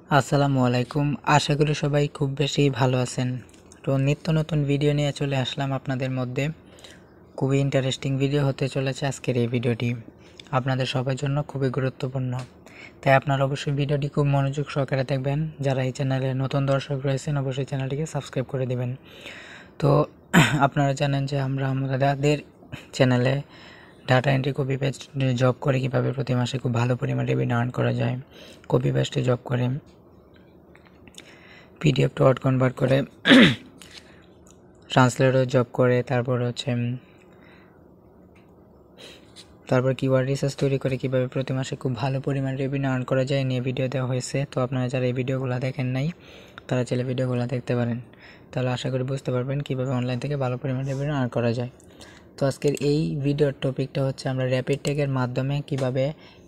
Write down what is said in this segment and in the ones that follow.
আসসালামু আলাইকুম। আশা করি সবাই খুব বেশি ভালো আছেন। তো নিত্য নতুন ভিডিও নিয়ে চলে আসলাম আপনাদের মধ্যে। খুবই ইন্টারেস্টিং ভিডিও হতে চলেছে আজকের এই ভিডিওটি। আপনাদের সবার জন্য খুবই গুরুত্বপূর্ণ, তাই আপনারা অবশ্যই ভিডিওটি খুব মনোযোগ সহকারে দেখবেন। যারা এই চ্যানেলে নতুন দর্শক রয়েছেন অবশ্যই চ্যানেলটিকে সাবস্ক্রাইব করে দিবেন। তো আপনারা জানেন যে আমরা আমাদের চ্যানেলে data entry copy paste job করে কীভাবে প্রতি মাসে খুব ভালো পরিমাণে রেভিনিউ আর্ন করা যায়, কপি পেস্টে জব করে পিডিএফ টু ওয়ার্ড কনভার্ট করে ট্রান্সলেটর জব করে, তারপর কিওয়ার্ড রিসার্চ তৈরি করে কীভাবে প্রতি মাসে খুব ভালো পরিমাণ রেভিনিউ আর্ন করা যায় নিয়ে ভিডিও দেওয়া হয়েছে। তো আপনারা যারা এই ভিডিওগুলো দেখেন নাই তারা চাইলে ভিডিওগুলো দেখতে পারেন, তাহলে আশা করি বুঝতে পারবেন কীভাবে অনলাইন থেকে ভালো পরিমাণ রেভিনিউ আর্ন করা যায়। তো আজকের এই ভিডিওর টপিকটা হচ্ছে আমরা র্যাপিড ট্যাগের মাধ্যমে কিভাবে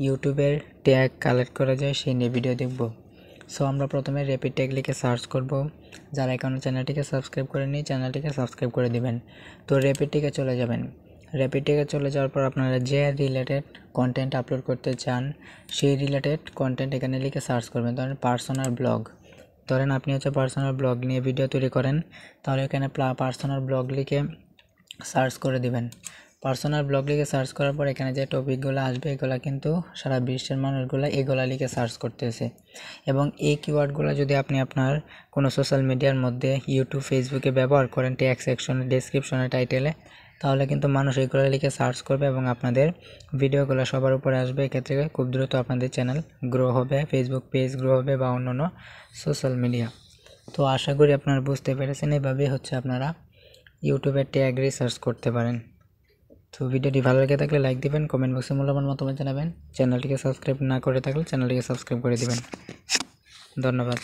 ইউটিউবের ট্যাগ কালেক্ট করা যায় সেই নিয়ে ভিডিও দেখব। সো আমরা প্রথমে র্যাপিড ট্যাগ লিখে সার্চ করব। যারা এখনও চ্যানেলটিকে সাবস্ক্রাইব করেনি চ্যানেলটিকে সাবস্ক্রাইব করে দিবেন। তো র্যাপিড ট্যাগে চলে যাবেন। র্যাপিড ট্যাগে চলে যাওয়ার পর আপনারা যে রিলেটেড কন্টেন্ট আপলোড করতে চান সেই রিলেটেড কন্টেন্ট এখানে লিখে সার্চ করবেন। ধরেন পার্সোনাল ব্লগ, ধরেন আপনি পার্সোনাল ব্লগ নিয়ে ভিডিও তৈরি করেন, তাহলে এখানে পার্সোনাল ব্লগ লিখে সার্চ করে দিবেন। পার্সোনাল ব্লগ লিখে সার্চ করার পর এখানে যে টপিকগুলো আসবে এগুলো কিন্তু সারা বিশ্বের মানুষগুলো এগুলো লিখে সার্চ করতেছে, এবং এই কিওয়ার্ডগুলো যদি আপনি আপনার কোনো সোশ্যাল মিডিয়ার মধ্যে ইউটিউব ফেসবুকে ব্যবহার করেন ট্যাগ সেকশনে, ডেসক্রিপশনে, টাইটেলে, তাহলে কিন্তু মানুষ এগুলো লিখে সার্চ করবে এবং আপনাদের ভিডিওগুলো সবার উপরে আসবে। এক্ষেত্রে খুব দ্রুত আপনাদের চ্যানেল গ্রো হবে, ফেসবুক পেজ গ্রো হবে বা অন্যান্য সোশ্যাল মিডিয়া। তো আশা করি আপনারা বুঝতে পেরেছেন, এভাবেই আপনারা ইউটিউবের ট্যাগ রিসার্চ করতে পারেন। তো ভিডিওটি ভালো লেগে থাকলে লাইক দিবেন, কমেন্ট বক্সে মূল্যবান মতামত জানাবেন। চ্যানেলটিকে সাবস্ক্রাইব না করে থাকলে চ্যানেলটিকে সাবস্ক্রাইব করে দিবেন। ধন্যবাদ।